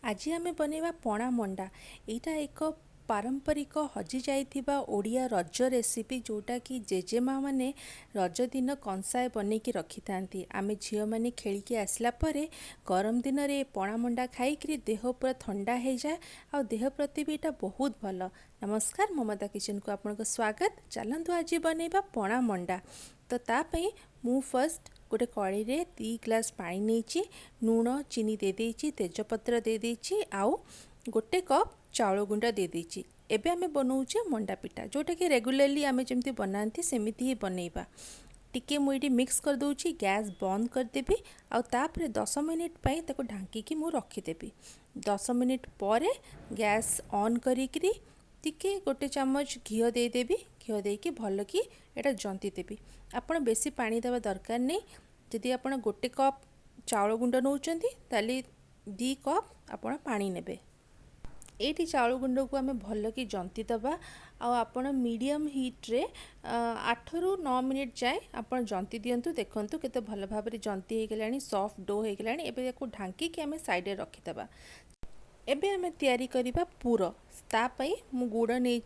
आज आम बनवा पणा मंडा। यहाँ एक पारंपरिक हजि जाइथिबा ओडिया रज रेसिपी जोटा कि जेजेमा माने रज दिन कंसाए बनैकी रखि थांती। आमे झियो माने खेलिकी आसला परे गरम दिन रे पणा मंडा खाइकरी देह पूरा ठंडा हो जाए आ देह प्रति भी एटा बहुत भल। नमस्कार, ममता किचन को आपनको स्वागत। चलतु आज बनैबा पणा मंडा। तो तापई मु फर्स्ट गोटे कड़ाई रे 2 ग्लास पानी नहीं, लुण चीनी दे देइछि, तेजपत्र दे देइछि, आउ गोटे कप चाउल गुंड दे देइछि। एबे आमे बनाउछे मंडा पिठा जोटा कि रेगुलरली आमे जेमती बनाती सेमिति ही बनैबा। टिके मु इटी मिक्स कर दउछि, गैस बंद कर देबी आ तापरे 10 मिनिट पई ताको ढांकी की मु रखी देबी। 10 मिनिट परे गैस ऑन करिकरी टिके गोटे चम्मच घिओ दे देबी। घिओ देकी भल कि एटा जंती देबी। आपण बेसी पानी देवा दरकार नहीं। जदि आपण गोटे कप चाउल गुंड नौचंती ताली 2 कप आपण पानी नेबे। एटी चाउल गुंड को आमे भल कि जंती दबा आपण मीडियम हीट रे 8 रु 9 मिनिट जाए आपण जंती दियंतु। देखंतु केते भल भाबरे जंती हे गेलानी, सॉफ्ट डो हे गेलानी। एबे याको ढांकी कि आमे साइड रे रखि दबा। एबे आमे तैयारी करिबा पूरा। तापई मु गुड़ नहीं,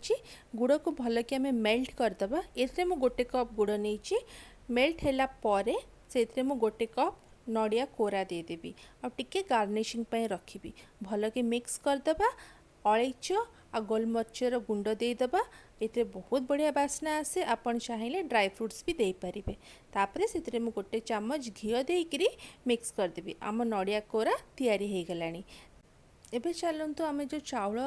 गुड़ को भल कि आमे मेल्ट करदबा। एथरे मु गोटे कप गुड़ नहीं, मेल्ट हैला परे सेथरे मु गोटे कप नड़िया कोरा दे देबी आ टिके गार्निशिंग पय रखिबी। भल कि मिक्स करदबा। अलैच आ गोलमरिचर गुंड दे दबा। एते बहुत बढ़िया बास्ना आसे। आपण चाहिले ड्राई फ्रूट्स भी दे पारिबे। तापरे सेथरे मु गोटे चम्मच घिओ देइकरी मिक्स कर देबी। आम नड़िया कोरा तैयारी हे गलानी। एबे चलंतु आमे जो चाउल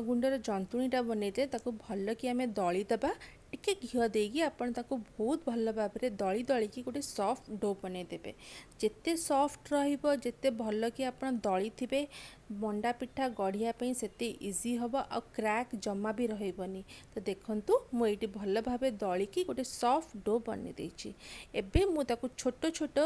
गुंडर जंतुणीटा बनैते ताको भल कि आमे दली दबा। टिके घिओ देगी आपण ताको बहुत भल भाबरे दली दली कि गोटे सॉफ्ट डो बनै देबे। जेते सॉफ्ट रहिबो, जेते भल कि आपण दली थिबे, मंडा पिठा गढ़िया पई सेते इजी हबो आ क्रैक जम्मा भी रहिबनी। तो देखंतु मु एटी भल भाबे दली कि गोटे सॉफ्ट डो बनै देछि। एबे मु ताको छोटो छोटो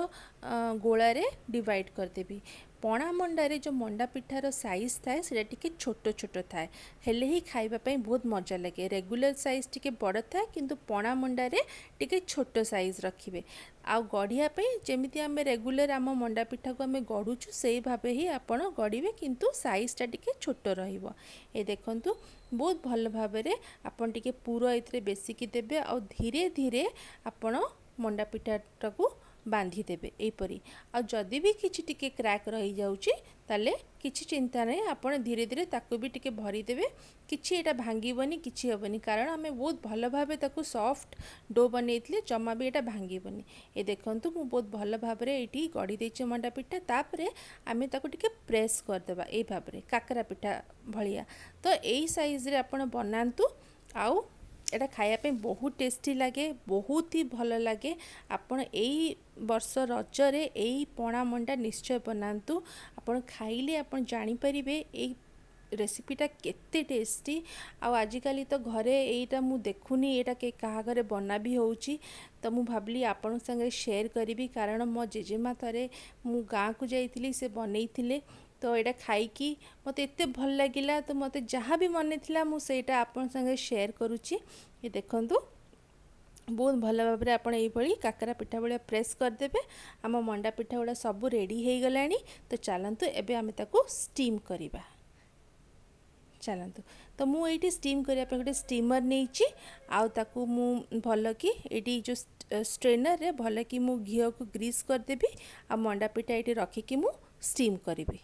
गोला रे डिवाइड कर देबी। पणा मंडारे जो मंडा पिठार साइज थाए सेटा टिके छोटो छोटो थाए, हेले ही खाइबा पई बहुत मजा लगे। रेगुलर साइज टिके बड़ थाए किंतु पणा मंडारे टिके छोटो साइज रखिबे। आ गढ़िया पई जेमिति आमे रेगुलर आम मंडा पिठा को आमे गढ़ुछु सेही भाबे ही आपण गढ़िबे, किंतु साइजटा टिके छोटो रहिबो। ए देखंतु बहुत भल भाबरे आपण टिके पूरा एथरे बेसिकी देबे आ धीरे धीरे आपण मंडा पिठाटा को बांधी देबे एपरी। आ जदि भी किछि टिके क्रैक रही जाउची ताले किछि चिंता नहीं, आपण धीरे धीरे ताको भी टिके भरी देबे। किछि एटा भांगीबनी, किछि हेबनी, कारण आमे बहुत भल भाबे ताको सॉफ्ट डो बनैतले, जम्मा भी एटा भांगीबनी। ए देखंतु मु बहुत भल भाबरे एटी गड़ी देछि मंडा पिठा। तापरे आमे ताको टिके प्रेस कर देबा ए भाबरे काकरा पिठा भलिया। तो एई साइज रे आपण बनांतु। आउ एटा खाया पे बहुत टेस्टी लगे, बहुत ही भल लगे। आपण एई वर्ष रजरे एई पणा मंडा निश्चय बनांतु। आपण खाइले आपण जानि परिबे एई रेसिपीटा केते टेस्टी। आ आजिकली तो घरे एटा मु देखुनी एटा के कहा घरे बना भी होउची। तो मु भाबली आपण संगे शेयर करिवि, कारण मो जेजेमा थरे मु गाँ को जाइथिली, से बनैथिले। तो यहाँ खाई मत एत भल लगिला। तो मत जहाँ भी मन थिला मु सेटा आपन संगे शेयर करुच्ची। ये देखंतु बहुत भल भाव आप काकरा पिठा भाया प्रेस करदे। आम मंडा पिठा गुड़ा सब रेडी हो गलानी। तो चलतु एबे आमे ताकू स्टीम करिबा। चलतु तो मु एटी स्टीम करिया पे गोटे स्टीमर नहीं, आउ ताकू मु भल कि एटी जो स्ट्रेनर रे भल कि मु घिओ को ग्रीस करदेबी। आ मंडा पिठा एटी रखिकी मु स्टीम करिबी।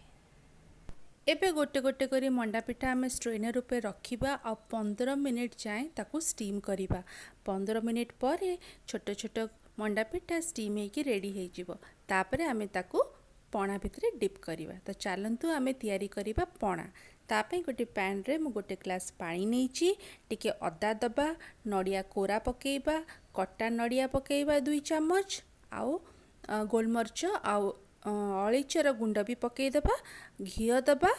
एबे गोटे गोटे करी मंडा पिठा आमे स्ट्रेनर उपे रखिबा आ 15 मिनिट जाए ताकू स्टीम करिबा। 15 मिनिट परे छोटो छोटो मंडा पिठा स्टीम होइकी रेडी हो जिवो। तापरे आमे ताकू पणा भितरे डिप करिबा। तो चलंतु आमे तैयारी करिबा पणा। तापे गोटे पैन रे मु गोटे ग्लास पानी नेइची, टिके अदा दबा, नड़िया कोरा पकेइबा, कटा नड़िया पकेइबा 2 चम्मच, आउ गोलमरिच आउ अलैचर गुंड भी पकेइदबा, घिओ दबा,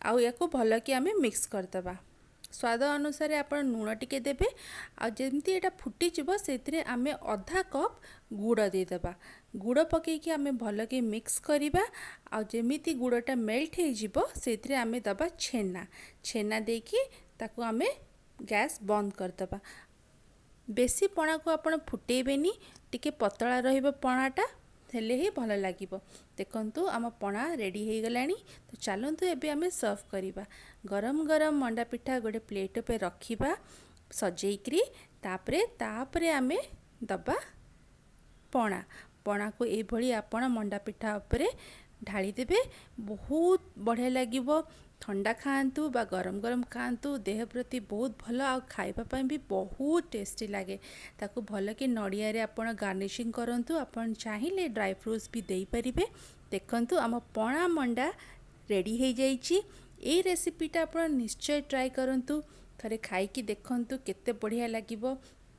आउ याको भल कि आमे मिक्स करदबा। स्वाद अनुसार आप लुण टिके देबे। आ जेमती एटा फुटी जिवो सेतिरे आमे आधा कप गुड़ देदबा। गुड़ पकेइकी आमे भल कि मिक्स करिबा। आ जेमिति गुड़टा मेल्ट हो जिवो सेतिरे आमे दबा छेना। छेना देकी ताको आमे गैस बंद करदबा। बेसी पणा को आपण फुटेबेनी, टिके पतला रहिबो पणाटा। ହେଲେ ହିଁ ଭଲ ଲାଗିବ। ଦେଖନ୍ତୁ ଆମ ପଣା ରେଡ଼ି ହେଇଗଲାଣି। ତ ଚାଲନ୍ତୁ ଏବେ ଆମେ ସର୍ଭ କରିବା। ଗରମ ଗରମ ମଣ୍ଡା ପିଠା ଗୋଟେ ପ୍ଲେଟ୍ ଉପରେ ରଖିବା ସଜେଇକିରି, ତାପରେ ଆମେ ଦେବା ପଣାକୁ ଏଇଭଳି ଆପଣ ମଣ୍ଡା ପିଠା ଉପରେ ଢାଳିଦେବେ। ବହୁତ ବଢ଼ିଆ ଲାଗିବ। ଥଣ୍ଡା ଖାଆନ୍ତୁ ବା ଗରମ ଗରମ ଖାଆନ୍ତୁ, ଦେହ ପ୍ରତି ବହୁତ ଭଲ, ଆଉ ଖାଇବା ପାଇଁ ବି ବହୁତ ଟେଷ୍ଟି ଲାଗେ। ତାକୁ ଭଲକି ନଡ଼ିଆରେ ଆପଣ ଗାର୍ନିସିଂ କରନ୍ତୁ। ଆପଣ ଚାହିଁଲେ ଡ୍ରାଇ ଫ୍ରୁଟ୍ସ ବି ଦେଇପାରିବେ। ଦେଖନ୍ତୁ ଆମ ପଣା ମଣ୍ଡା ରେଡ଼ି ହେଇଯାଇଛି। ଏଇ ରେସିପିଟା ଆପଣ ନିଶ୍ଚୟ ଟ୍ରାଏ କରନ୍ତୁ। ଥରେ ଖାଇକି ଦେଖନ୍ତୁ କେତେ ବଢ଼ିଆ ଲାଗିବ।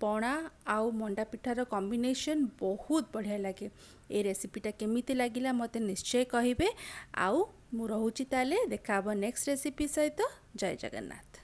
ପଣା ଆଉ ମଣ୍ଡା ପିଠାର କମ୍ବିନେସନ୍ ବହୁତ ବଢ଼ିଆ ଲାଗେ। ଏ ରେସିପିଟା କେମିତି ଲାଗିଲା ମୋତେ ନିଶ୍ଚୟ କହିବେ। ଆଉ ମୁଁ ରହୁଛି, ତାହେଲେ ଦେଖା ହେବ ନେକ୍ସଟ ରେସିପି ସହିତ। ଜୟ ଜଗନ୍ନାଥ।